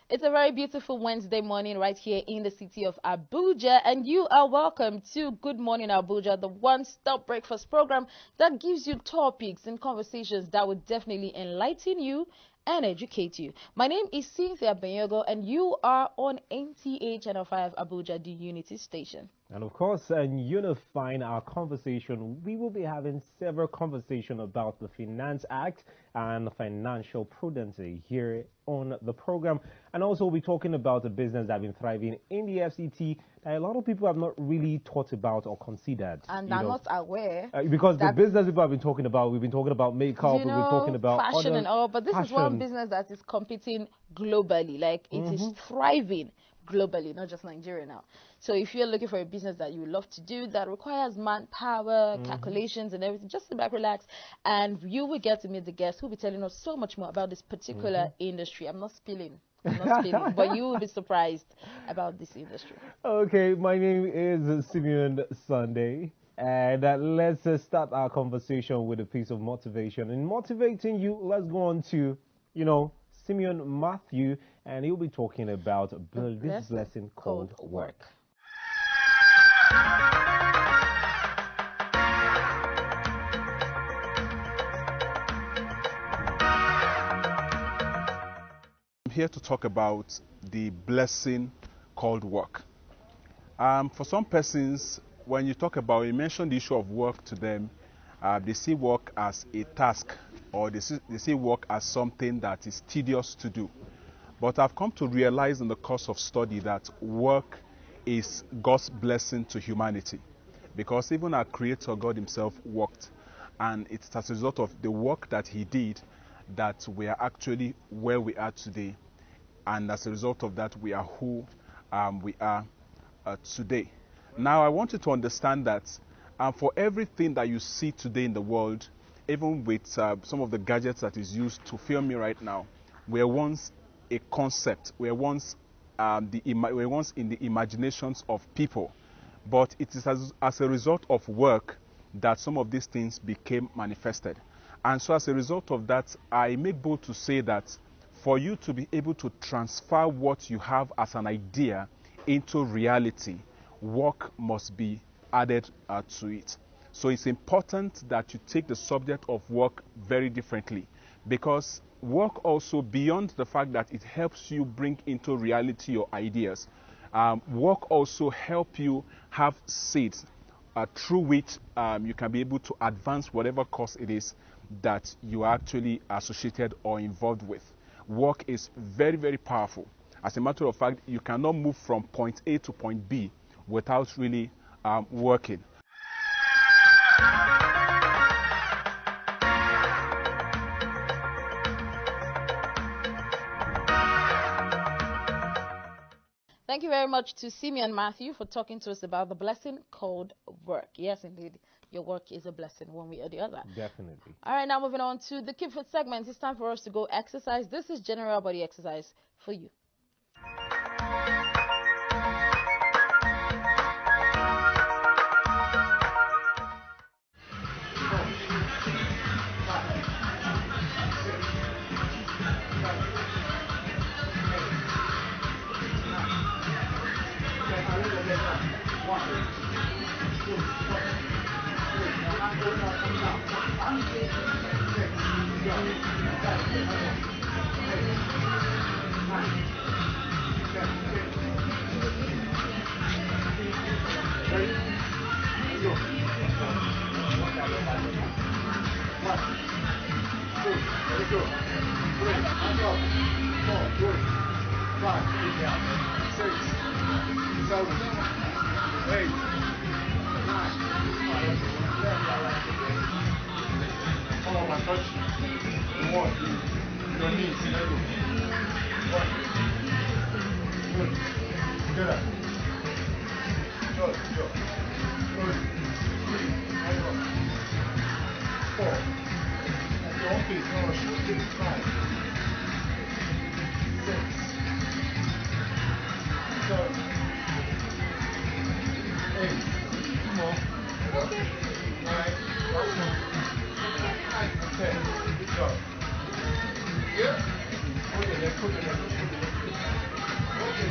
It's a very beautiful Wednesday morning right here in the city of Abuja, and you are welcome to Good Morning Abuja, the one-stop breakfast program that gives you topics and conversations that would definitely enlighten you and educate you. My name is Cynthia Benyogo, and you are on NTA Channel 5 Abuja, the Unity Station. And of course, unifying our conversation, we will be having several conversations about the Finance Act and financial prudence here on the program. And also, we'll be talking about a business that's been thriving in the FCT that a lot of people have not really thought about or considered. And are not aware. Because the business people have been talking about, we've been talking about makeup, we've been talking about fashion and all, but this is one fashion. business that is competing globally. Like, it is thriving globally, not just Nigeria now. So if you're looking for a business that you would love to do that requires manpower, calculations and everything, just sit back, relax, and you will get to meet the guests who will be telling us so much more about this particular industry. I'm not spilling, but you will be surprised about this industry. Okay, my name is Simeon Sunday. And let's start our conversation with a piece of motivation. In motivating you, let's go on to, Simeon Matthew, and he'll be talking about this blessing called work. I'm here to talk about the blessing called work. For some persons, when you talk about, you mention the issue of work to them, they see work as a task, or they see work as something that is tedious to do. But I've come to realize in the course of study that work is God's blessing to humanity, because even our Creator, God Himself, worked, and it's as a result of the work that He did that we are actually where we are today, and as a result of that, we are who we are today. Now, I want you to understand that for everything that you see today in the world, even with some of the gadgets that is used to film me right now, were once a concept, were once in the imaginations of people. But it is as a result of work that some of these things became manifested. And so as a result of that, I make bold to say that for you to be able to transfer what you have as an idea into reality, work must be added to it. So it's important that you take the subject of work very differently, because work also, beyond the fact that it helps you bring into reality your ideas, work also help you have seeds through which you can be able to advance whatever cause it is that you are actually associated or involved with. Work is very, very powerful. As a matter of fact, you cannot move from point A to point B without really working. Thank you very much to Simeon Matthew for talking to us about the blessing called work. Yes, indeed, your work is a blessing one way or the other. Definitely. All right, now moving on to the Keep Fit segment. It's time for us to go exercise. This is general body exercise for you. Now,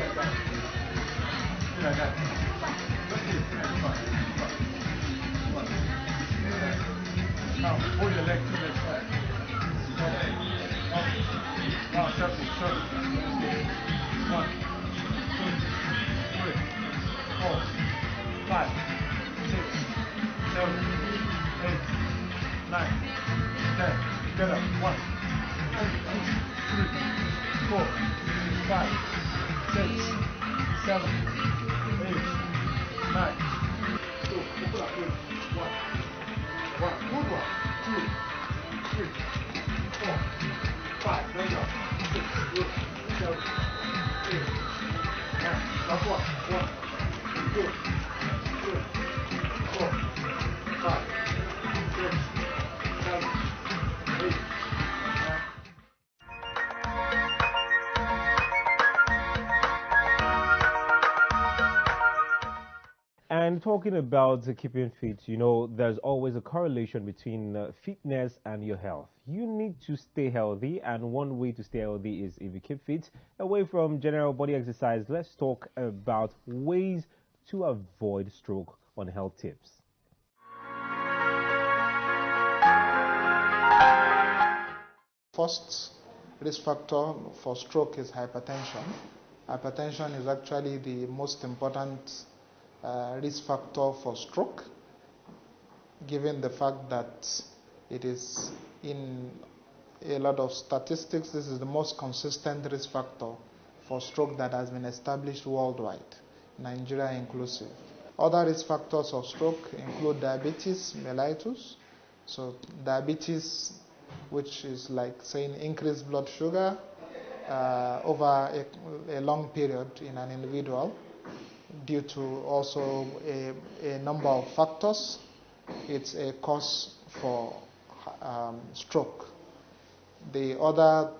hold your leg to the side. Now, circle. 1, 2, 3, 4, 5, 6, 7, 8, 9, 10. Get up. 1, 2, 3, 4, 5, 6, 7, 8, 9. So, open up. 1. Good one. 2, 3, 4, 5. Very good. 6, good. 7, 8, 9. Last one. 1, 2, 3, 4, 5, 6, 7, 8, 9. And talking about keeping fit, you know, there's always a correlation between fitness and your health. You need to stay healthy, and one way to stay healthy is if you keep fit. Away from general body exercise, let's talk about ways to avoid stroke on health tips. First risk factor for stroke is hypertension. Hypertension is actually the most important risk factor for stroke, given the fact that it is in a lot of statistics, this is the most consistent risk factor for stroke that has been established worldwide, Nigeria inclusive. Other risk factors of stroke include diabetes mellitus. So diabetes, which is like saying increased blood sugar over a long period in an individual, due to also a number of factors. It's a cause for stroke. The other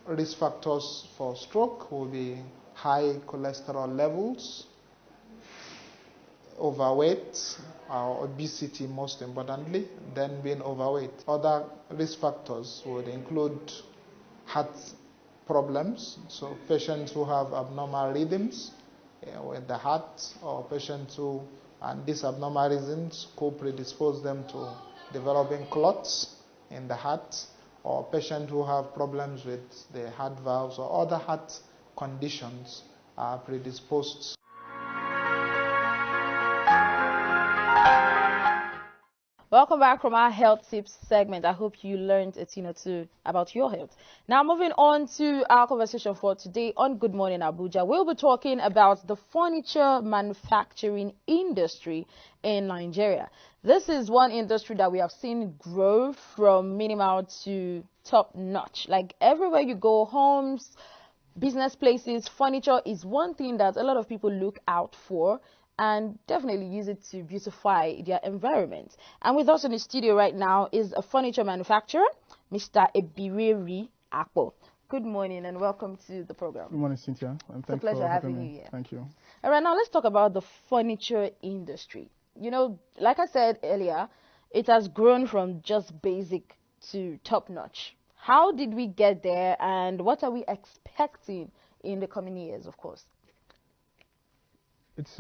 risk factors for stroke will be high cholesterol levels, overweight, or obesity most importantly, then being overweight. Other risk factors would include heart problems, so patients who have abnormal rhythms with the heart, or patients who, and these abnormal rhythms could predispose them to developing clots in the heart, or patients who have problems with the heart valves or other heart conditions are predisposed. Welcome back from our health tips segment. I hope you learned a thing or two about your health. Now, moving on to our conversation for today on Good Morning Abuja, we'll be talking about the furniture manufacturing industry in Nigeria. This is one industry that we have seen grow from minimal to top notch. Like everywhere you go, homes, business places, furniture is one thing that a lot of people look out for and definitely use it to beautify their environment. And with us in the studio right now is a furniture manufacturer, Mr. Ebireri Akpo. Good morning and welcome to the program. Good morning, Cynthia. And it's a pleasure having you here. Thank you. All right, now let's talk about the furniture industry. You know, like I said earlier, it has grown from just basic to top notch. How did we get there, and what are we expecting in the coming years, of course? It's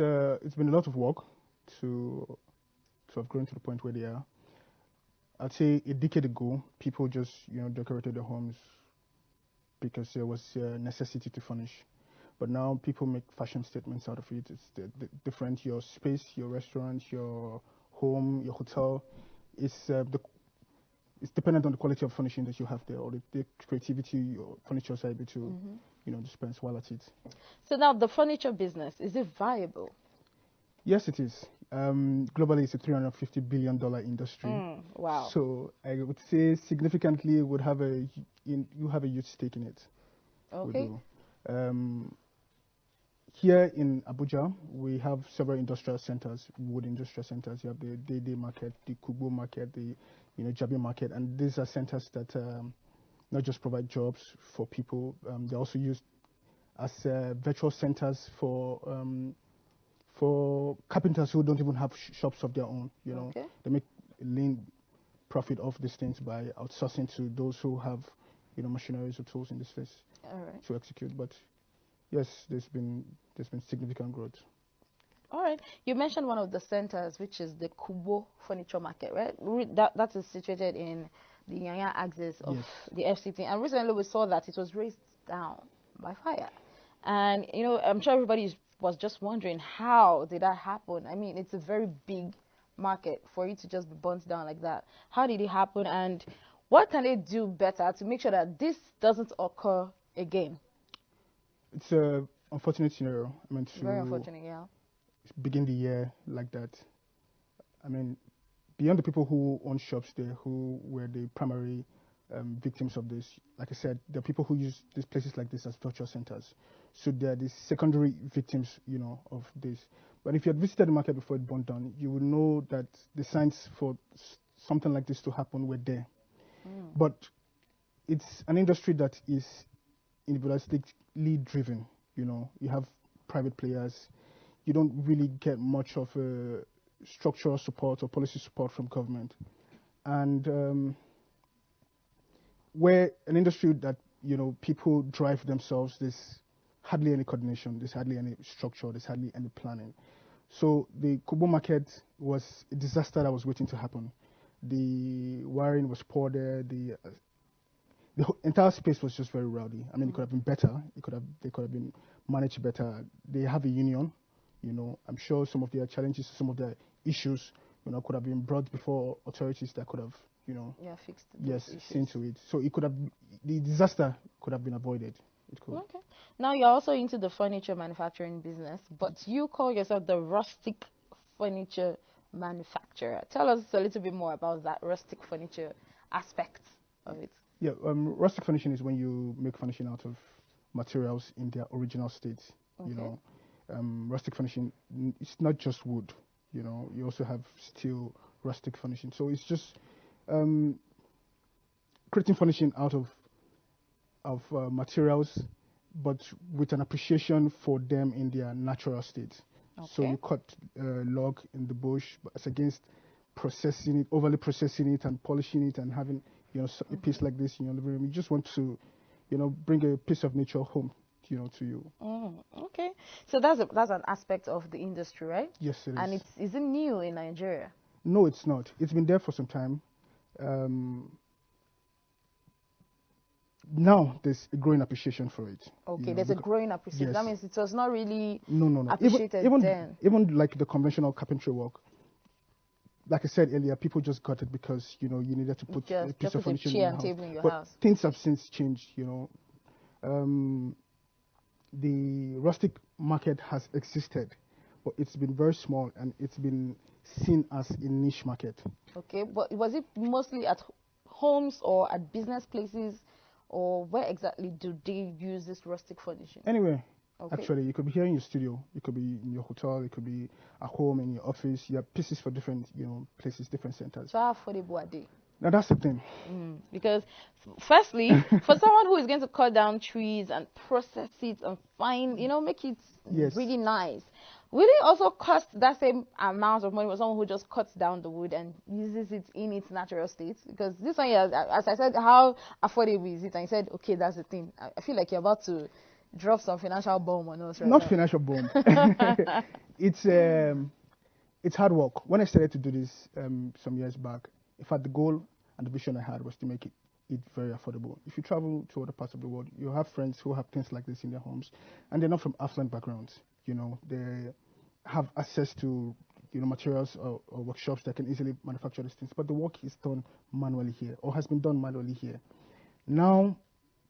been a lot of work to have grown to the point where they are. I'd say a decade ago, people just decorated their homes because there was a necessity to furnish. But now people make fashion statements out of it. It's the different, your space, your restaurant, your home, your hotel. It's dependent on the quality of furnishing that you have there, or the creativity your furniture is able to dispense while at it. So now the furniture business, is it viable? Yes, it is. Globally, it's a $350 billion industry. Wow. So I would say significantly you have a huge stake in it. Okay. Here in Abuja, we have several industrial centers, wood industrial centers. You have the Dede market, the Kubo market, the Jabi market, and these are centers that not just provide jobs for people, they're also used as virtual centers for carpenters who don't even have shops of their own. Okay. They make lean profit off these things by outsourcing to those who have machineries or tools in this space All right. to execute. But Yes, there's been significant growth. All right. You mentioned one of the centers, which is the Kubo Furniture Market, right? That is situated in the Yanya axis of Yes. the FCT. And recently we saw that it was razed down by fire. And, I'm sure everybody was just wondering, how did that happen? I mean, it's a very big market for it to just be burnt down like that. How did it happen? And what can they do better to make sure that this doesn't occur again? It's a unfortunate scenario. I mean, Very to unfortunate, yeah. begin the year like that. I mean, beyond the people who own shops there, who were the primary victims of this, like I said, there are people who use these places like this as torture centers. So they are the secondary victims, of this. But if you had visited the market before it burned down, you would know that the signs for something like this to happen were there. But it's an industry that is individualistically driven. You have private players. You don't really get much of a structural support or policy support from government. And where an industry that people drive themselves, there's hardly any coordination, there's hardly any structure, there's hardly any planning. So the Kubo market was a disaster that was waiting to happen. The wiring was poor there. The entire space was just very rowdy. I mean, it could have been better. They could have been managed better. They have a union. I'm sure some of their challenges, some of their issues, could have been brought before authorities that could have, Fixed those seen issues. to it. So the disaster could have been avoided. It could. Okay. Now you're also into the furniture manufacturing business, but you call yourself the rustic furniture manufacturer. Tell us a little bit more about that rustic furniture aspect of it. Yeah, rustic finishing is when you make finishing out of materials in their original state. Okay. Rustic finishing, it's not just wood. You also have steel rustic finishing. So it's just creating finishing out of materials, but with an appreciation for them in their natural state. So Okay. you cut log in the bush, but as against processing it, overly processing it and polishing it and having a piece like this in your living room. You just want to, bring a piece of nature home, to you. Okay. So that's an aspect of the industry, right? Yes, it is. And is it new in Nigeria? No, it's not. It's been there for some time. Now there's a growing appreciation for it. Okay, there's a growing appreciation. Yes. That means it was not really No. appreciated then. Even like the conventional carpentry work, like I said earlier, people just got it because you needed to put a piece of furniture in chair your and house. table in your But house. things have since changed. The rustic market has existed, but it's been very small and it's been seen as a niche market. Okay, but was it mostly at homes or at business places, or where exactly do they use this rustic furnishing? Anyway, Okay. actually, you could be here in your studio, you could be in your hotel, it could be at home, in your office. You have pieces for different, places, different centers. So how affordable are they? Now that's the thing. Because firstly, for someone who is going to cut down trees and process it and make it Yes. really nice, will it also cost that same amount of money for someone who just cuts down the wood and uses it in its natural state? Because this one, as I said, how affordable is it? And you said, okay, that's the thing. I feel like you're about to drop some financial bomb on us right Not now. financial bomb. It's hard work. When I started to do this some years back, in fact, the goal and the vision I had was to make it very affordable. If you travel to other parts of the world, you have friends who have things like this in their homes, and they're not from affluent backgrounds. They have access to materials or workshops that can easily manufacture these things, but the work is done manually here, or has been done manually here. Now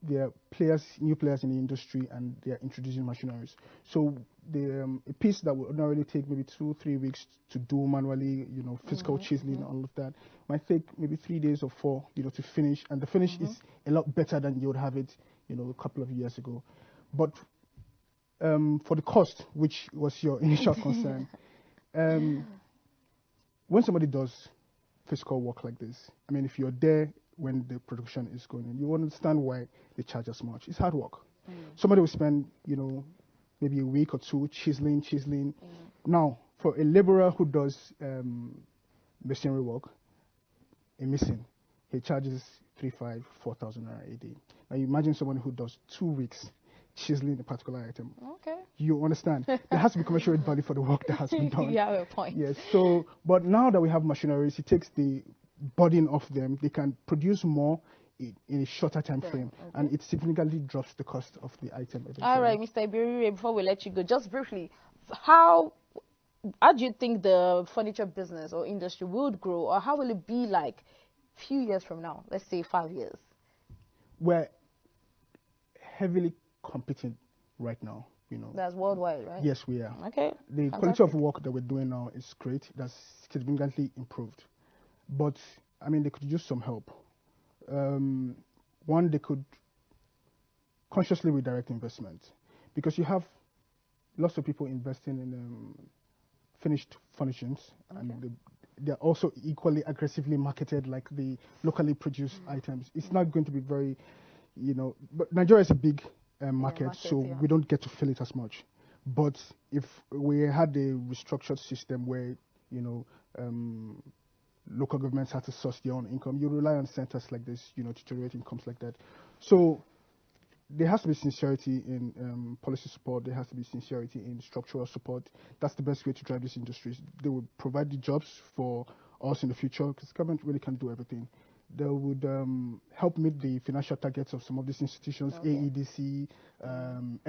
there are new players in the industry, and they are introducing machineries. So a piece that would ordinarily take maybe 2-3 weeks to do manually, physical chiseling and all of that, might take maybe 3 days or 4, to finish. And the finish is a lot better than you would have it, a couple of years ago. But for the cost, which was your initial concern, when somebody does physical work like this, I mean, if you're there when the production is going on, you understand why they charge as much. It's hard work. Somebody will spend, maybe a week or two chiseling. Now, for a laborer who does machinery work, he charges 3,500-4,000 naira a day. Now, you imagine someone who does 2 weeks chiseling a particular item. Okay. You understand? There has to be commensurate value for the work that has been done. You have a point. Yes. So, but now that we have machineries, it takes the burden off them. They can produce more in a shorter time frame, and it significantly drops the cost of the item eventually. All right, Mr. Ibirire, before we let you go, just briefly, how do you think the furniture business or industry would grow, or how will it be like a few years from now? Let's say 5 years. We're heavily competing right now. That's worldwide, right? Yes, we are. Okay. The quality of work that we're doing now is great. That's significantly improved. But I mean, they could use some help. One, they could consciously redirect investment, because you have lots of people investing in finished furnishings, and they're also equally aggressively marketed like the locally produced items. It's not going to be very, but Nigeria is a big market, so we don't get to feel it as much. But if we had a restructured system where, local governments had to source their own income, you rely on centers like this, to generate incomes like that. So there has to be sincerity in policy support. There has to be sincerity in structural support. That's the best way to drive these industries. They would provide the jobs for us in the future, because government really can't do everything. They would help meet the financial targets of some of these institutions, AEDC,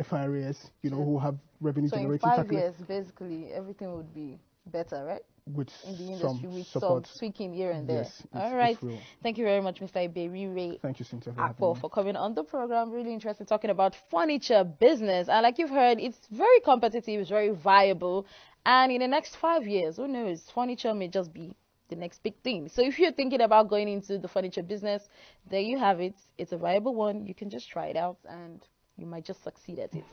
FIRS, who have revenue generating. So in 5 years, basically, everything would be better, right? With in the industry, some with support. some tweaking here and there. Yes, all right. real. Thank you very much, Mr. Ibirire. Thank you, Cynthia, for coming on the program. Really interested talking about furniture business. And like you've heard, it's very competitive, it's very viable. And in the next 5 years, who knows, furniture may just be the next big thing. So if you're thinking about going into the furniture business, there you have it. It's a viable one. You can just try it out and you might just succeed at it.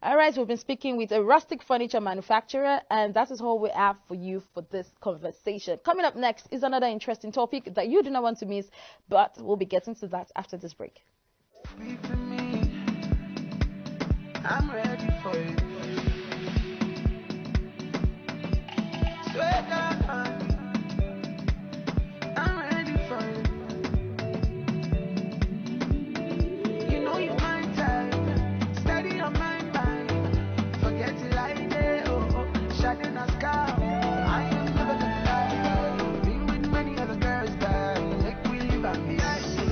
All right, we've been speaking with a rustic furniture manufacturer, and that is all we have for you for this conversation. Coming up next is another interesting topic that you do not want to miss, but we'll be getting to that after this break. Speak to me. I'm ready for it. Swear down. I'm ready for it. You know you're my type. Steady on my mind. Forget it like day. Shining a sky. I am never gonna lie. Been with many other girls, but make we live and be icy.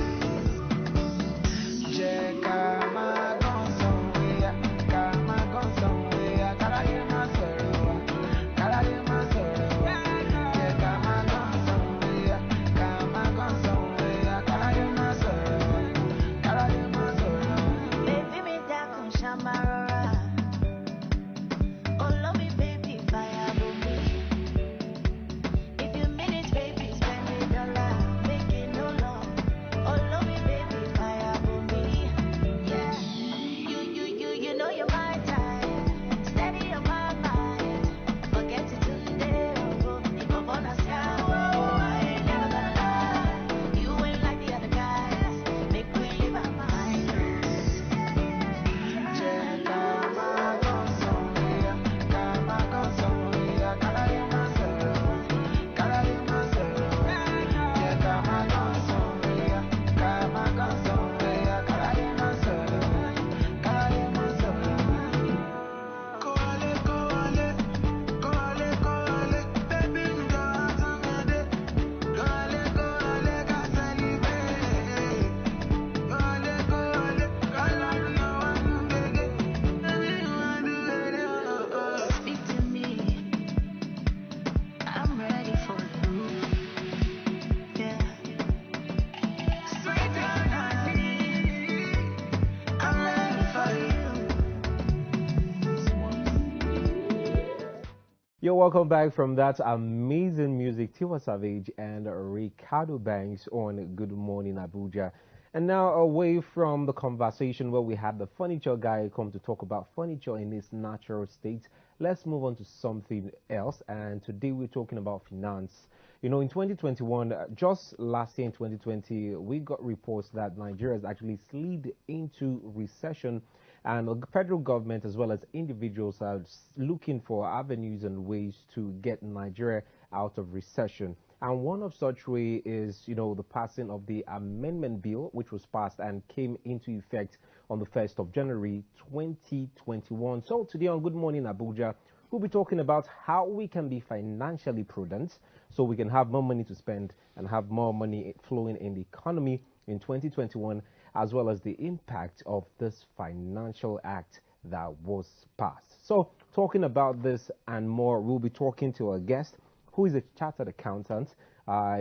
You're welcome back from that amazing music, Tiwa Savage and Ricardo Banks on Good Morning Abuja. And now away from the conversation where we had the furniture guy come to talk about furniture in its natural state, let's move on to something else. And today we're talking about finance. In 2021, just last year in 2020, we got reports that Nigeria has actually slid into recession, and the federal government as well as individuals are looking for avenues and ways to get Nigeria out of recession. And one of such way is, the passing of the amendment bill, which was passed and came into effect on the 1st of January 2021. So today on Good Morning Abuja, we'll be talking about how we can be financially prudent so we can have more money to spend and have more money flowing in the economy in 2021, as well as the impact of this financial act that was passed. So talking about this and more, we'll be talking to our guest who is a chartered accountant.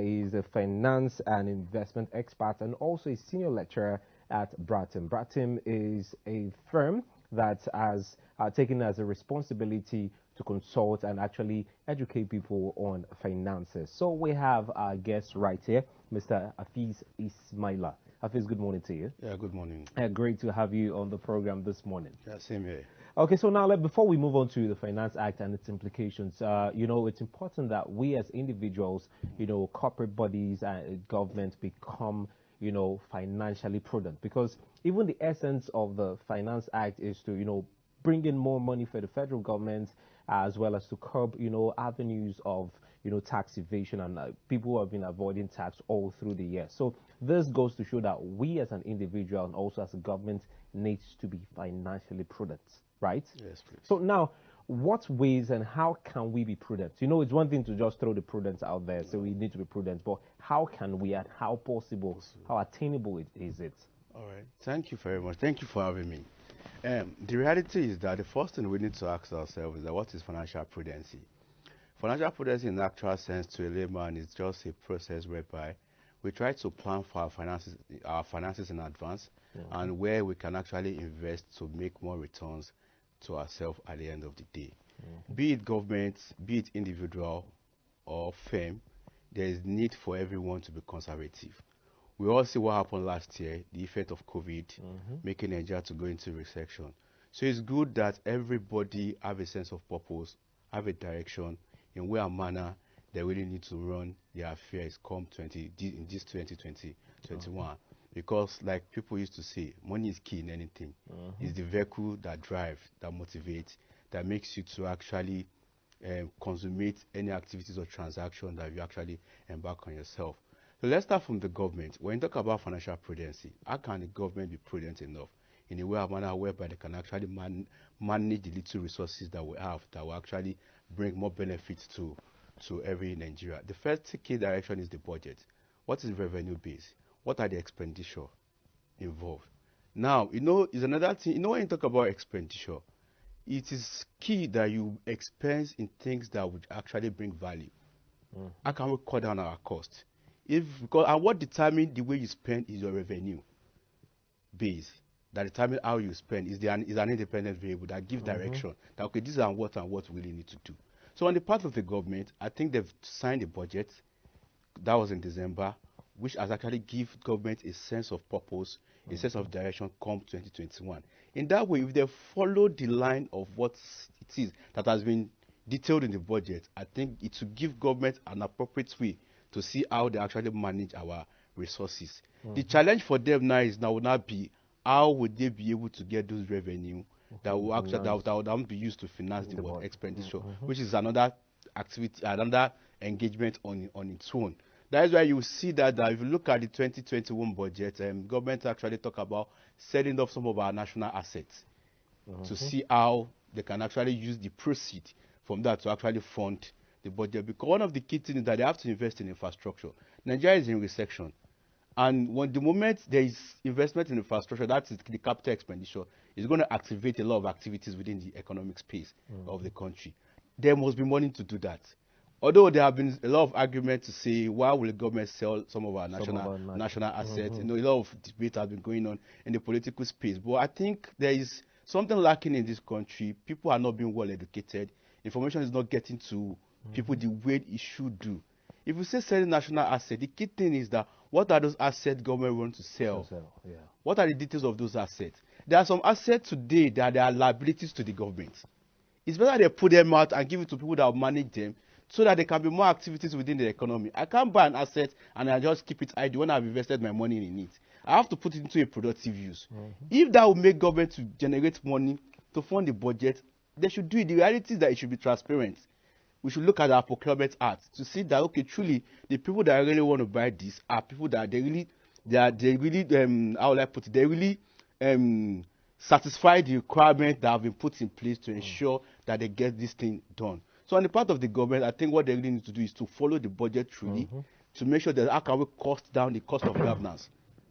He's a finance and investment expert and also a senior lecturer at Bratton. Bratton is a firm that has taken as a responsibility to consult and actually educate people on finances. So we have our guest right here, Mr. Hafiz Ismaila. Hafiz, good morning to you. Yeah, good morning. Great to have you on the program this morning. Yeah, same here. Okay, so now before we move on to the Finance Act and its implications, it's important that we as individuals, corporate bodies and government become, financially prudent, because even the essence of the Finance Act is to, bring in more money for the federal government, as well as to curb, avenues of, tax evasion and people who have been avoiding tax all through the year. So this goes to show that we as an individual and also as a government needs to be financially prudent, right? Yes, please. So now, what ways and how can we be prudent? It's one thing to just throw the prudence out there, so we need to be prudent, but how can we and how possible, how attainable is it? All right. Thank you very much. Thank you for having me. The reality is that the first thing we need to ask ourselves is that what is financial prudence? Financial prudence in actual sense to a layman is just a process whereby we try to plan for our finances in advance, and where we can actually invest to make more returns to ourselves at the end of the day. Be it government, be it individual or firm, there is need for everyone to be conservative. We all see what happened last year, the effect of COVID, making Nigeria to go into recession. So it's good that everybody have a sense of purpose, have a direction in what manner they really need to run their affairs come in this 2021. Because like people used to say, money is key in anything. It's the vehicle that drives, that motivates, that makes you to actually consummate any activities or transaction that you actually embark on yourself. So let's start from the government. When you talk about financial prudence, how can the government be prudent enough in a way of manner whereby they can actually manage the little resources that we have that will actually bring more benefits to every Nigeria? The first key direction is the budget. What is the revenue base? What are the expenditure involved? Now, is another thing, when you talk about expenditure, it is key that you expense in things that would actually bring value. How can we cut down our cost? And what determines the way you spend is your revenue base. That determines how you spend is an independent variable that gives direction. That okay, this is what we really need to do. So on the part of the government, I think they've signed a budget. That was in December, which has actually give government a sense of purpose, a sense of direction come 2021. In that way, if they follow the line of what it is that has been detailed in the budget, I think it will give government an appropriate way to see how they actually manage our resources. The challenge for them now will not be how would they be able to get those revenue that will actually that would be used to finance the expenditure, which is another activity, another engagement on its own. That is why you see that if you look at the 2021 budget, government actually talk about setting up some of our national assets to see how they can actually use the proceeds from that to actually fund the budget. Because one of the key things is that they have to invest in infrastructure. Nigeria is in recession. And the moment there is investment in infrastructure, that is the capital expenditure, is going to activate a lot of activities within the economic space of the country. There must be money to do that. Although there have been a lot of arguments to say, why will the government sell some of our national assets? A lot of debate has been going on in the political space. But I think there is something lacking in this country. People are not being well educated. Information is not getting to people the way it should do. If we say selling national assets, the key thing is that what are those assets government wants to sell? What are the details of those assets? There are some assets today that are liabilities to the government. It's better they put them out and give it to people that will manage them so that there can be more activities within the economy. I can't buy an asset and I just keep it idle when I've invested my money in it. I have to put it into a productive use. If that will make government to generate money to fund the budget, they should do it. The reality is that it should be transparent. We should look at our procurement act to see that okay, truly the people that really want to buy this are people that they really how will I put it? They really satisfy the requirements that have been put in place to ensure that they get this thing done. So on the part of the government, I think what they really need to do is to follow the budget truly, to make sure that how can we cost down the cost of governance.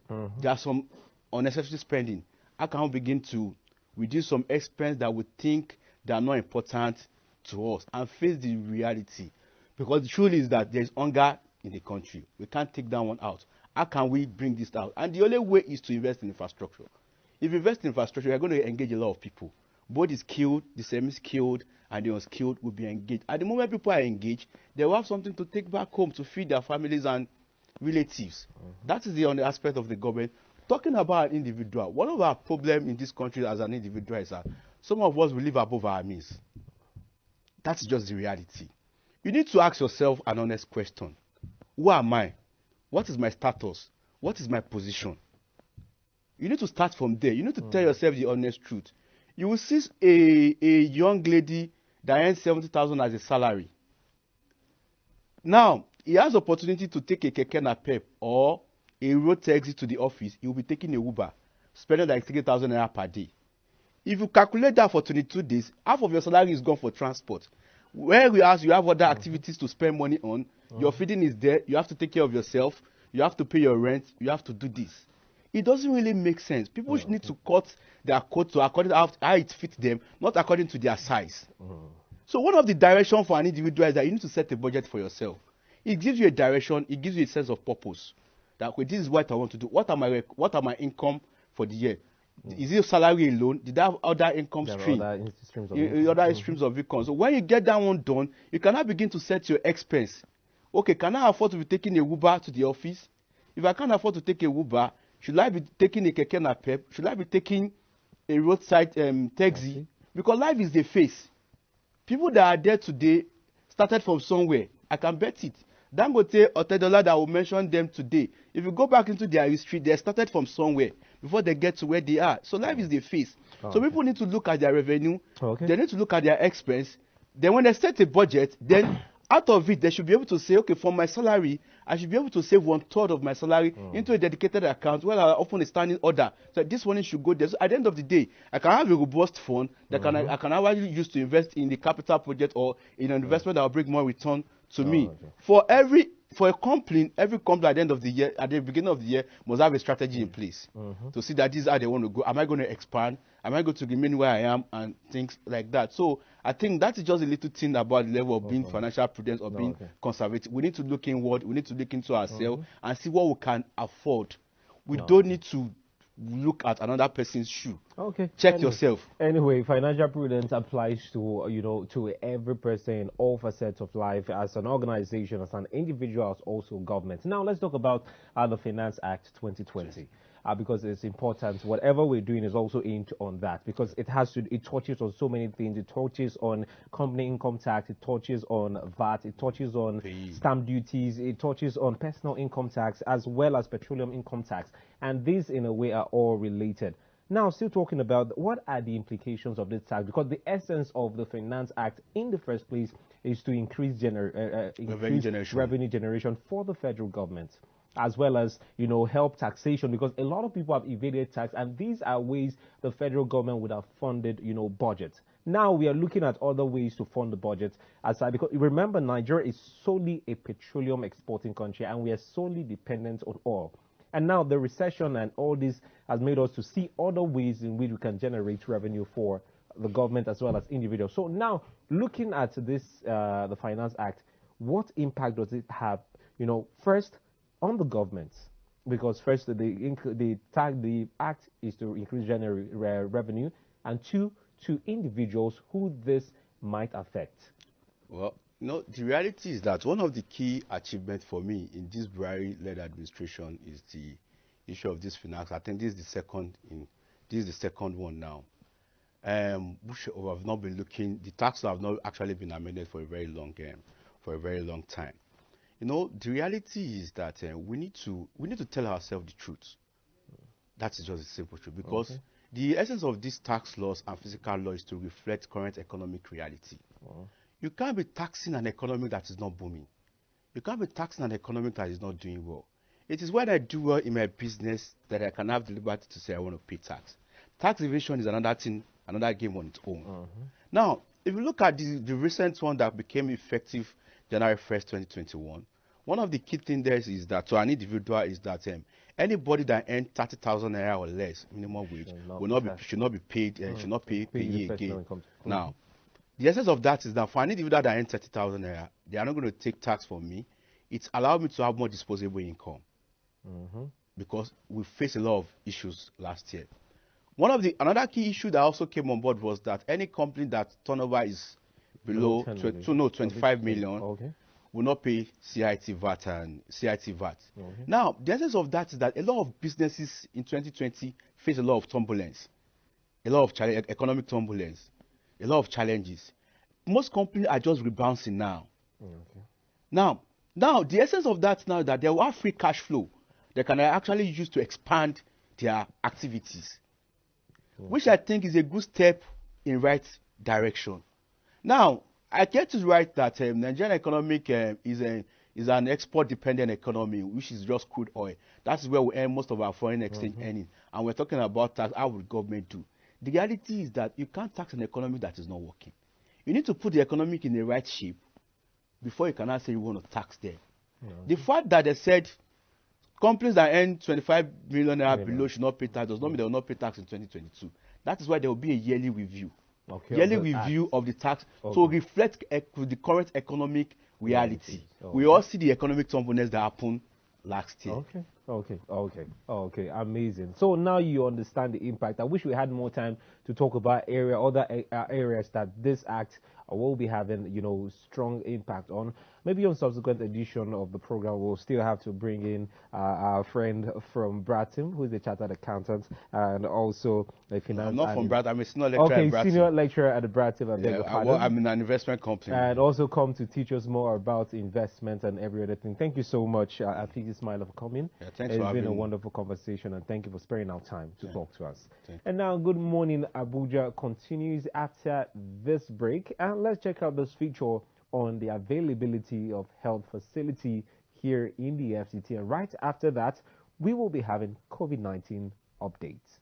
There are some unnecessary spending. How can we begin to reduce some expense that we think they are not important to us and face the reality? Because the truth is that there is hunger in the country. We can't take that one out. How can we bring this out? And the only way is to invest in infrastructure. If you invest in infrastructure, you're going to engage a lot of people. Both the skilled, the semi-skilled, and the unskilled will be engaged. At the moment people are engaged, they will have something to take back home to feed their families and relatives. That is the only aspect of the government. Talking about an individual, one of our problems in this country as an individual is that some of us will live above our means. That's just the reality. You need to ask yourself an honest question. Who am I? What is my status? What is my position? You need to start from there. You need to tell yourself the honest truth. You will see a young lady that earns 70,000 as a salary. Now, he has opportunity to take a keke napep or a road taxi to the office. He will be taking a Uber, spending like 3,000 naira per day. If you calculate that for 22 days, half of your salary is gone for transport. Whereas you have other activities to spend money on, your feeding is there, you have to take care of yourself, you have to pay your rent, you have to do this. It doesn't really make sense. People need to cut their coat to according to how it fits them, not according to their size. So one of the directions for an individual is that you need to set a budget for yourself. It gives you a direction, it gives you a sense of purpose. That okay, this is what I want to do. What are my income for the year? Is it salary alone? Did I have other income streams? Other streams of income. So when you get that one done, you can now begin to set your expense. Okay, can I afford to be taking a Uber to the office? If I can't afford to take a Uber, should I be taking a keke napep? Should I be taking a roadside taxi? Because life is the face. People that are there today started from somewhere. I can bet it. Dangote or Tedola that will mention them today. If you go back into their history, they started from somewhere before they get to where they are. So life is the face. So people need to look at their revenue. They need to look at their expense. Then when they set a budget, then out of it, they should be able to say, okay, from my salary, I should be able to save 1/3 of my salary into a dedicated account where I open a standing order. So this money should go there. So at the end of the day, I can have a robust fund that I can actually use to invest in the capital project or in an investment that will bring more return to me. For a company, every company at the end of the year, at the beginning of the year, must have a strategy in place to see that this is how they want to go. Am I going to expand? Am I going to remain where I am? And things like that. So I think that is just a little thing about the level of being financial prudence or being conservative. We need to look inward. We need to look into ourselves and see what we can afford. We don't need to look at another person's shoe. Check yourself. Anyway, financial prudence applies to to every person in all facets of life, as an organization, as an individual, as also government. Now let's talk about the Finance Act 2020. Because it's important. Whatever we're doing is also aimed on that, because it touches on so many things. It touches on company income tax, it touches on VAT, it touches on stamp duties, it touches on personal income tax, as well as petroleum income tax. And these, in a way, are all related. Now, still talking about what are the implications of this tax, because the essence of the Finance Act in the first place is to increase revenue generation for the federal government, as well as, help taxation, because a lot of people have evaded tax, and these are ways the federal government would have funded, budgets. Now we are looking at other ways to fund the budget aside, because remember, Nigeria is solely a petroleum exporting country, and we are solely dependent on oil. And now the recession and all this has made us to see other ways in which we can generate revenue for the government as well as individuals. So now, looking at this, the Finance Act, what impact does it have? First, on the government, because first the act is to increase revenue, and two, to individuals who this might affect. Well, the reality is that one of the key achievements for me in this Buhari-led administration is the issue of this finance. I think this is the second one now. Which have not been looking. The taxes have not actually been amended for a very long time. The reality is that we need to tell ourselves the truth. That is just a simple truth, because the essence of these tax laws and fiscal law is to reflect current economic reality. You can't be taxing an economy that is not booming. You can't be taxing an economy that is not doing well. It is when I do well in my business that I can have the liberty to say I want to pay tax. Tax evasion is another thing, another game on its own. Now, if you look at the recent one that became effective January 1st, 2021, one of the key things there is that to an individual is that anybody that earns 30,000 naira or less minimum wage should not be paid should not pay again. Now, the essence of that is that for an individual that earns 30,000 naira, they are not going to take tax from me. It's allowed me to have more disposable income because we faced a lot of issues last year. Another key issue that also came on board was that any company that turnover is below 25 million will not pay CIT VAT and CIT VAT. Now, the essence of that is that a lot of businesses in 2020 face a lot of turbulence, a lot of economic turbulence, a lot of challenges. Most companies are just rebounding now. Now, the essence of that now is that they will have free cash flow they can actually use to expand their activities, which I think is a good step in right direction. Now, I get to write that Nigerian economic is an export-dependent economy, which is just crude oil. That is where we earn most of our foreign exchange earning. And we're talking about tax. How would government do? The reality is that you can't tax an economy that is not working. You need to put the economy in the right shape before you can say you want to tax them. The fact that they said companies that earn 25 million naira below should not pay tax does not mean they will not pay tax in 2022. That is why there will be a yearly review. Yearly review of the tax to reflect the current economic reality. We all see the economic turbulence that happened last year. Okay, amazing. So now you understand the impact. I wish we had more time to talk about other areas that this act will be having, strong impact on. Maybe on subsequent edition of the program, we'll still have to bring in our friend from Bratton, who is a chartered accountant and also a finance. I'm not from Bratton. I'm a senior lecturer at Bratton. Senior lecturer at the Bratton. I'm in an investment company. And also come to teach us more about investment and every other thing. Thank you so much, Afik Ismail, for coming. Yeah, thanks for having me. It's been a wonderful conversation, and thank you for sparing our time to talk to us. And now, Good Morning Abuja continues after this break, and let's check out this feature on the availability of health facility here in the FCT. And right after that, we will be having COVID-19 updates.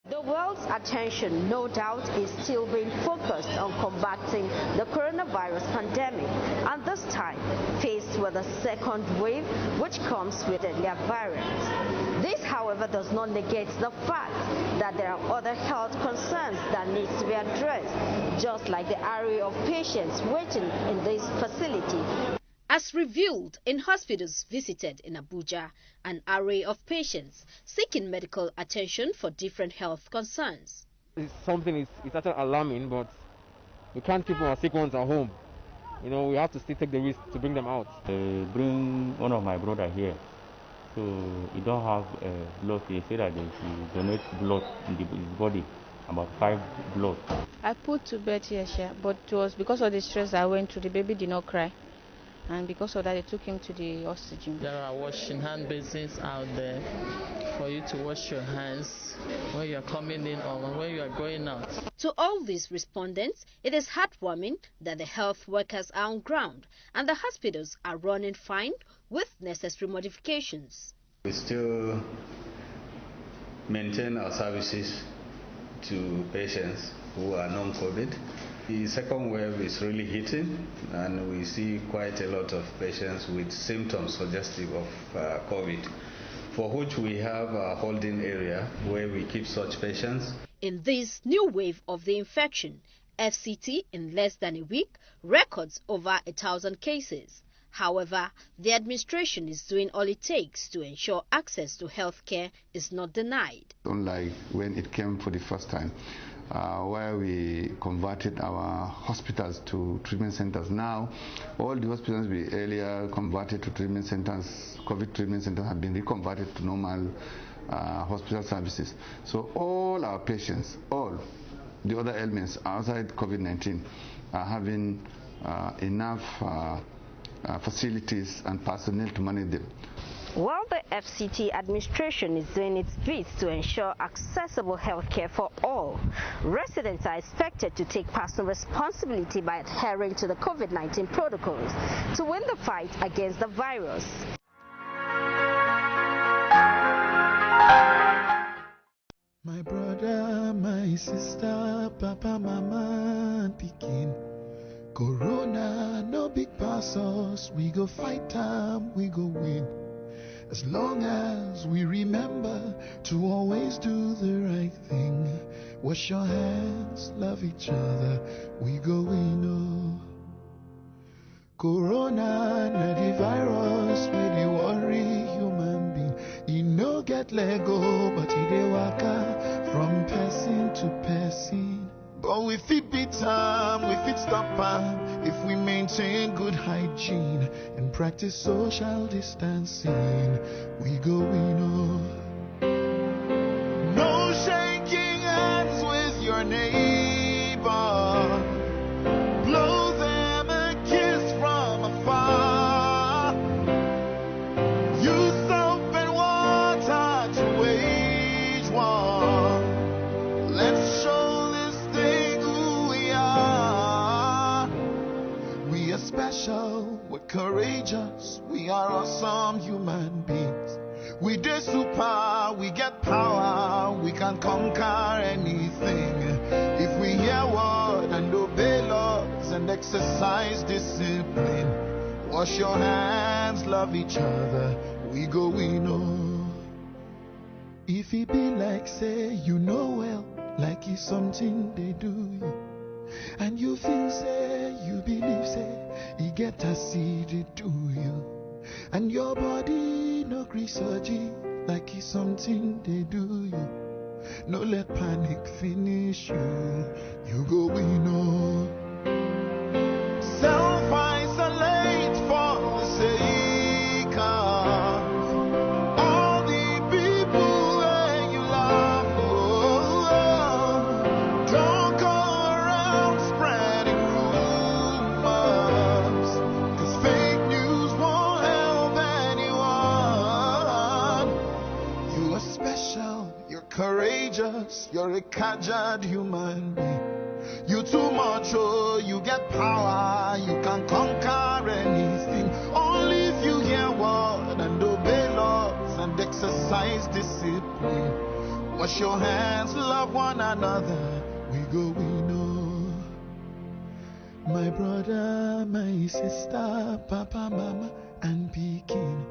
The world's attention, no doubt, is still being focused on combating the coronavirus pandemic, and this time faced with a second wave which comes with deadlier variants. This, however, does not negate the fact that there are other health concerns that need to be addressed, just like the array of patients waiting in this facility. As revealed in hospitals visited in Abuja, an array of patients seeking medical attention for different health concerns. It's actually alarming, but we can't keep our sick ones at home. We have to still take the risk to bring them out. Bring one of my brother here, so he don't have blood. He said that he donate blood in his body, about 5 blood. I put to bed here, but it was because of the stress I went through. The baby did not cry. And because of that, they took him to the oxygen. There are washing hand basins out there for you to wash your hands when you are coming in or when you are going out. To all these respondents, it is heartwarming that the health workers are on ground and the hospitals are running fine with necessary modifications. We still maintain our services to patients who are non-COVID. The second wave is really hitting, and we see quite a lot of patients with symptoms suggestive of COVID, for which we have a holding area where we keep such patients. In this new wave of the infection, FCT in less than a week records over 1,000 cases. However, the administration is doing all it takes to ensure access to health care is not denied. Unlike when it came for the first time, where we converted our hospitals to treatment centers. Now, all the hospitals we earlier converted to treatment centers, COVID treatment centers, have been reconverted to normal hospital services. So all our patients, all the other ailments outside COVID-19 are having enough facilities and personnel to manage them. While the FCT administration is doing its bit to ensure accessible healthcare for all, residents are expected to take personal responsibility by adhering to the COVID-19 protocols to win the fight against the virus. My brother, my sister, papa, mama, and pikin. Corona, no big pass us. We go fight time, we go win. As long as we remember to always do the right thing. Wash your hands, love each other, we go win. Oh. Corona, na the virus, we dey worry human being. E no get Lego, but e dey waka from person to person. But we fit beat am, we fit stop am if we maintain good hygiene and practice social distancing. We go win. Oh. No shaking hands with your neighbor. Blow them a kiss from afar. Use soap and water to wage war. Let's show this thing who we are. We are special, we're courageous, we are awesome human beings. We dey super, we get power, we can conquer anything. If we hear word and obey laws and exercise discipline. Wash your hands, love each other, we go win. Oh. If it be like say you know well, like it's something they do you, and you feel say, you believe say, you get a seed it do you, and your body no researchy, like it's something they do you. No let panic finish you, you go win. Oh. Self-isolate for the sake of all the people that you love. Oh, don't go around spreading rumors, 'cause fake news won't help anyone. You are special, you're courageous, you're a caged human being. You too much, oh, you get power, you can conquer anything. Only if you hear word and obey laws and exercise discipline. Wash your hands, love one another, we go we know. My brother, my sister, papa, mama, and pikin.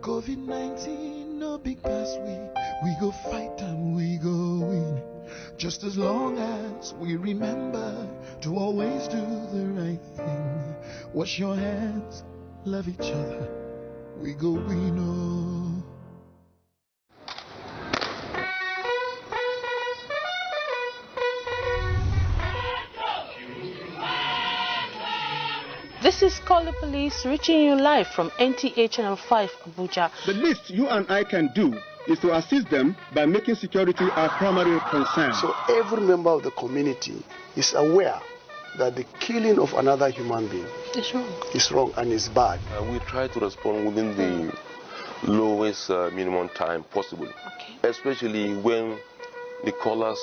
COVID-19, no big pass, we go fight and we go win. Just as long as we remember to always do the right thing. Wash your hands, love each other, we go we know. This is Call the Police, reaching you live from NTA Channel 5, Abuja. The least you and I can do is to assist them by making security our primary concern. So every member of the community is aware that the killing of another human being is wrong and is bad. We try to respond within the lowest minimum time possible, especially when the callers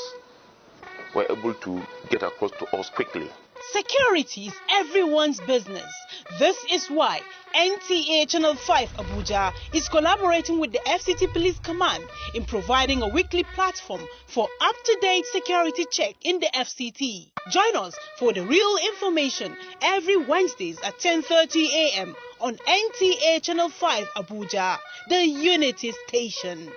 were able to get across to us quickly. Security is everyone's business. This is why NTA Channel 5 Abuja is collaborating with the FCT Police Command in providing a weekly platform for up-to-date security check in the FCT. Join us for the real information every Wednesdays at 10:30 a.m. on NTA Channel 5 Abuja, the Unity Station.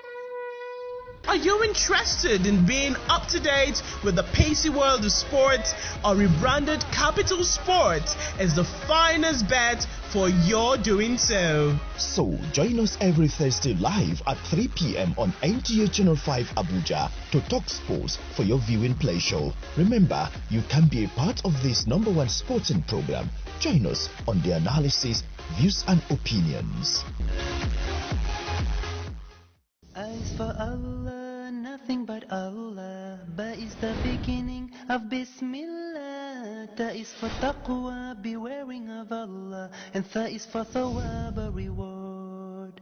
Are you interested in being up to date with the pacey world of sports? Our rebranded Capital Sports is the finest bet for your doing so. So join us every Thursday live at 3 p.m. on NTA Channel 5 Abuja to talk sports for your viewing pleasure. Remember, you can be a part of this #1 sporting program. Join us on the analysis, views and opinions. As for Allah, nothing but Allah. Ba is the beginning of Bismillah. Ta is for taqwa, bewaring of Allah. And Tha is for thawab, a reward.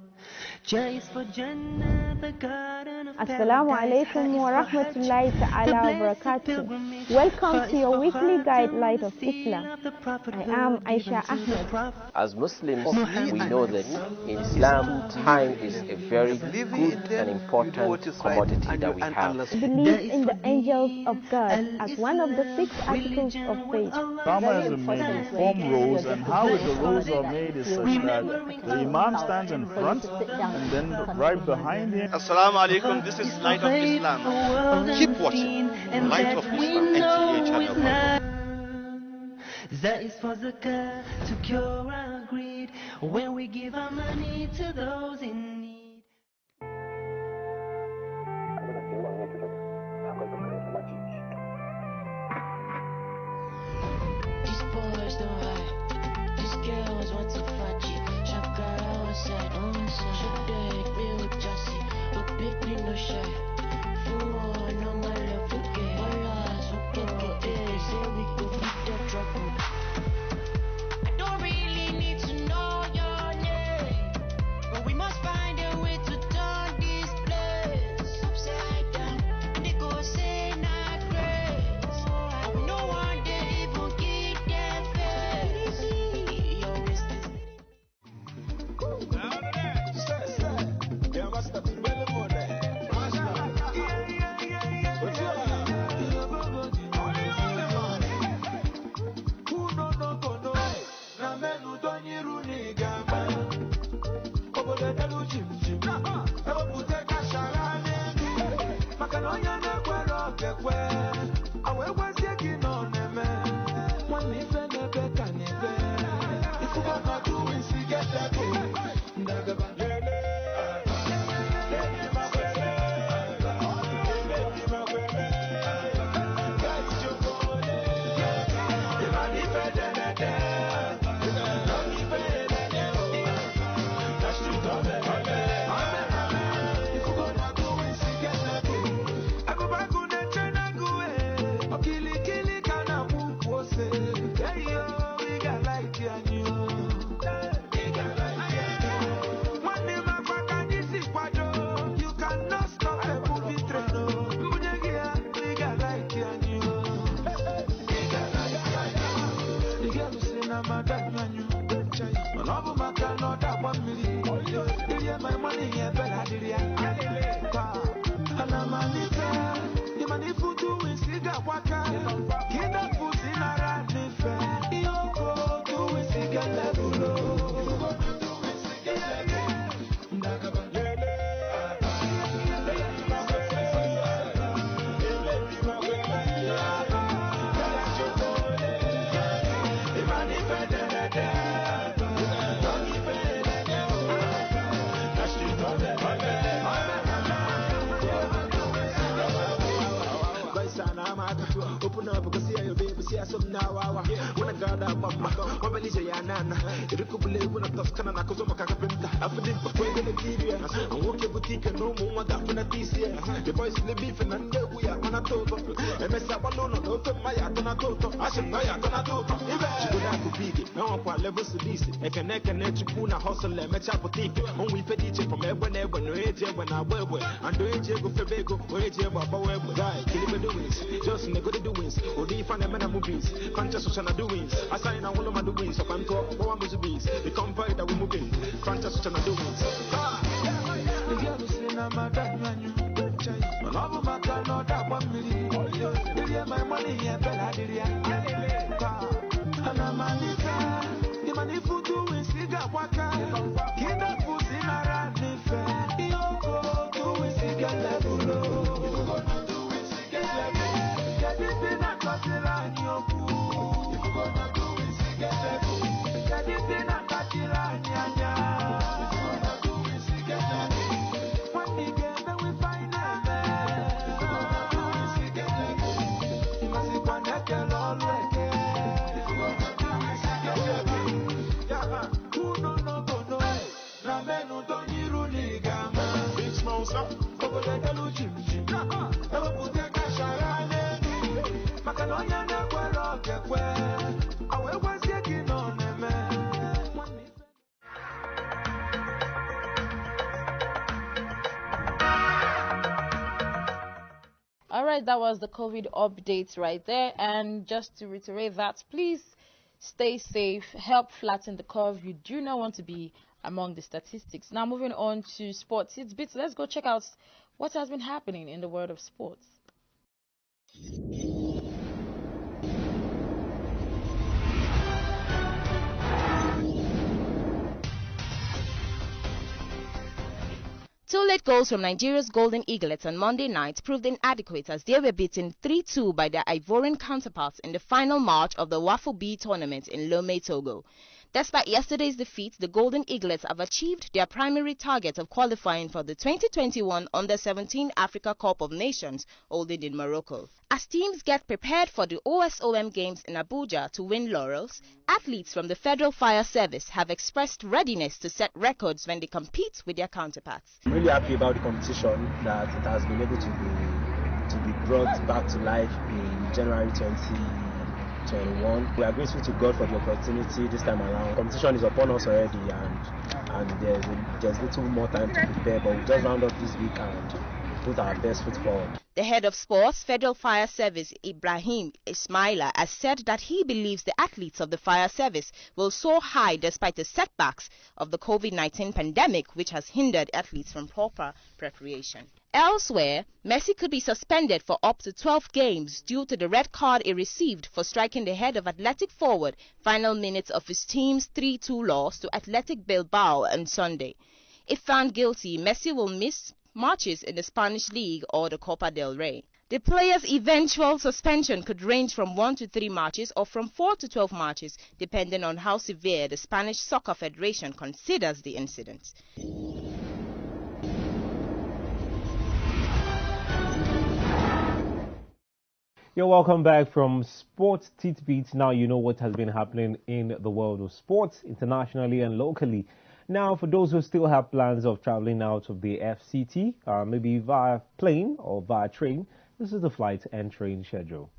Assalamu alaikum wa rahmatullahi ta'ala wa barakatuh. Welcome to your weekly guide, Light of Islam. I am Aisha Ahmed. As Muslims, we know that in Islam, time is a very good and important commodity that we have. Believe in the angels of God as one of the 6 articles of faith. Tamarism may form rows, and how the rows are made is such that the Imam stands in front and then right behind him. Assalamu alaikum, this is Light of Islam. Keep watching Light of Islam, NTA channel. That is for zakah to cure our greed when we give our money to those in need. These boys don't hide. These girls want to fight you. Shakara outside, should they build Jassy? But baby no shy. For no my love again. Wallah, so get say we go beat the trouble. I don't really need to know your name, but we must find a way to turn this place upside down. And they go say not grace. And we no one day even give them face. Your wrist is open up because see your baby see some now when I got up mama when I say ya nana it could be when I tough kana cause I'm a carpenter after the point in the TV and walk your boutique and no more that for the TC the boys the beef and we are gonna talk and mess up alone no to my gonna talk I should know ya gonna talk you go that could be no one levels to this if a neck and net puna hustle and match up with it on we pay each from everywhere no age when I wear and do it go for bego or age baba web guy kill me doings just in the good doings or the fan and movies conscious social doings I sign all of my doings so I'm talk for my bees the company that we moving conscious social doings the girl is in a madam and love my car not that 1 million my money and bella and I'm a the money for doing cigar waka kid up pussy in a random fair you go to cigar level right, that was the COVID updates right there. And just to reiterate that, please stay safe, help flatten the curve. You do not want to be among the statistics. Now, moving on to sports bits. Let's go check out what has been happening in the world of sports. Two late goals from Nigeria's Golden Eaglets on Monday night proved inadequate as they were beaten 3-2 by their Ivorian counterparts in the final match of the Waffle B tournament in Lomé, Togo. Despite yesterday's defeat, the Golden Eaglets have achieved their primary target of qualifying for the 2021 Under-17 Africa Cup of Nations holding in Morocco. As teams get prepared for the OSOM Games in Abuja to win laurels, athletes from the Federal Fire Service have expressed readiness to set records when they compete with their counterparts. I'm really happy about the competition, that it has been able to be brought back to life in January 2021. We are grateful to God for the opportunity this time around. Competition is upon us already, and there's little more time to prepare, but we'll just round up this week and put our best foot forward. The head of sports, Federal Fire Service, Ibrahim Ismaila, has said that he believes the athletes of the fire service will soar high despite the setbacks of the COVID-19 pandemic, which has hindered athletes from proper preparation. Elsewhere, Messi could be suspended for up to 12 games due to the red card he received for striking the head of Athletic forward final minutes of his team's 3-2 loss to Athletic Bilbao on Sunday. If found guilty, Messi will miss matches in the Spanish League or the Copa del Rey. The player's eventual suspension could range from 1 to 3 matches or from 4 to 12 matches, depending on how severe the Spanish Soccer Federation considers the incident. You're welcome back from Sports Titbits. Now you know what has been happening in the world of sports, internationally and locally. Now, for those who still have plans of traveling out of the FCT, maybe via plane or via train, this is the flight and train schedule.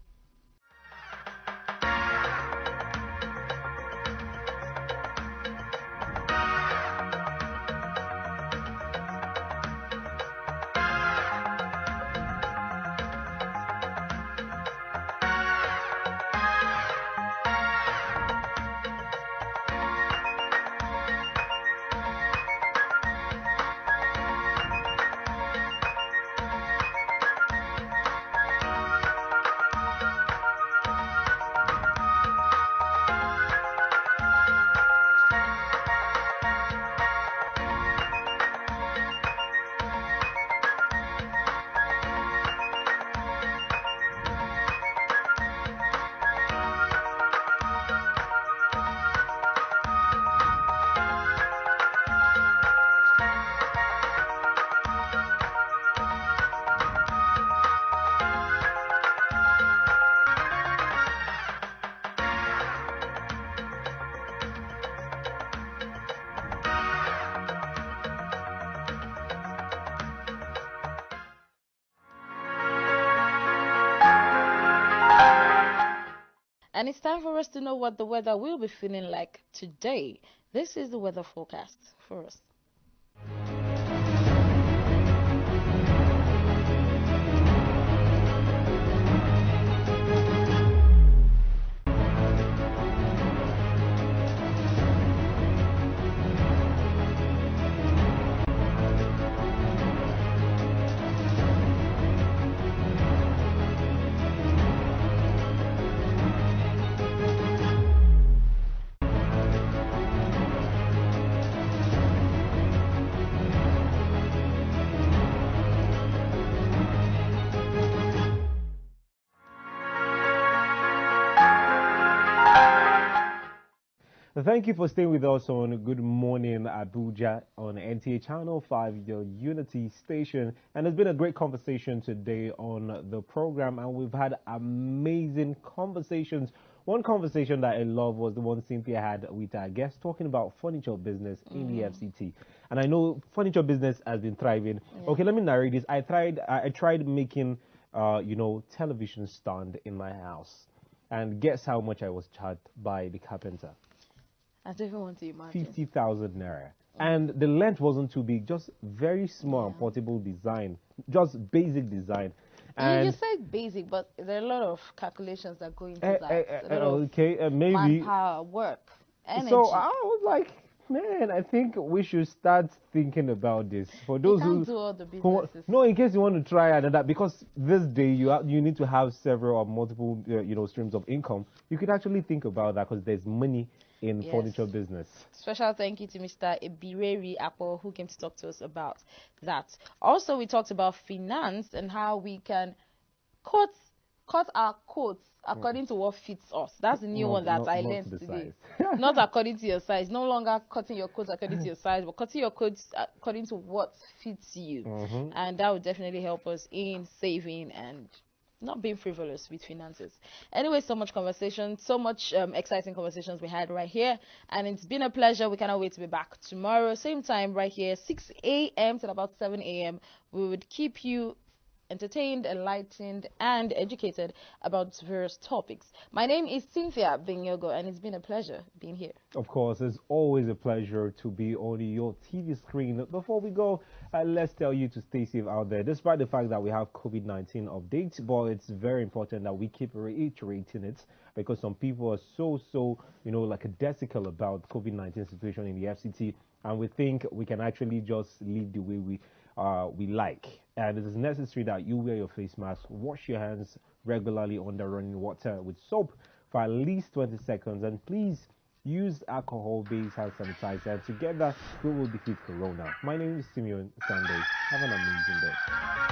And it's time for us to know what the weather will be feeling like today. This is the weather forecast for us. Thank you for staying with us on Good Morning Abuja on NTA Channel 5, your Unity station. And it's been a great conversation today on the program, and we've had amazing conversations. One conversation that I love was the one Cynthia had with our guest talking about furniture business in the FCT. And I know furniture business has been thriving. Yeah. Okay, let me narrate this. I tried making, television stand in my house. And guess how much I was charged by the carpenter? I don't even want to imagine. 50,000 naira. And the length wasn't too big, just very small and portable design, just basic design. And you said basic, but there are a lot of calculations that go into that. A lot of okay, maybe manpower, work, energy. So I was like, man, I think we should start thinking about this for those can't do all the businesses. no, in case you want to try another, because this day you need to have several or multiple streams of income. You could actually think about that because there's money in furniture business. Special thank you to Mr. Ebireri Apple who came to talk to us about that. Also, we talked about finance and how we can cut our coats according to what fits us. That's the new one that I learned today. Not according to your size. No longer cutting your coats according to your size, but cutting your coats according to what fits you. And that would definitely help us in saving and not being frivolous with finances. Anyway, so much conversation, so much exciting conversations we had right here, and it's been a pleasure. We cannot wait to be back tomorrow, same time right here, 6 a.m. till about 7 a.m. We would keep you entertained, enlightened, and educated about various topics. My name is Cynthia Binyogo, and it's been a pleasure being here. Of course, it's always a pleasure to be on your TV screen. Before we go, let's tell you to stay safe out there, despite the fact that we have COVID-19 updates, but it's very important that we keep reiterating it because some people are so lackadaisical about COVID-19 situation in the FCT, and we think we can actually just live the way we like. And it is necessary that you wear your face mask, wash your hands regularly under running water with soap for at least 20 seconds, and please use alcohol-based hand sanitizer. And together we will defeat Corona. My name is Simeon Sunday. Have an amazing day.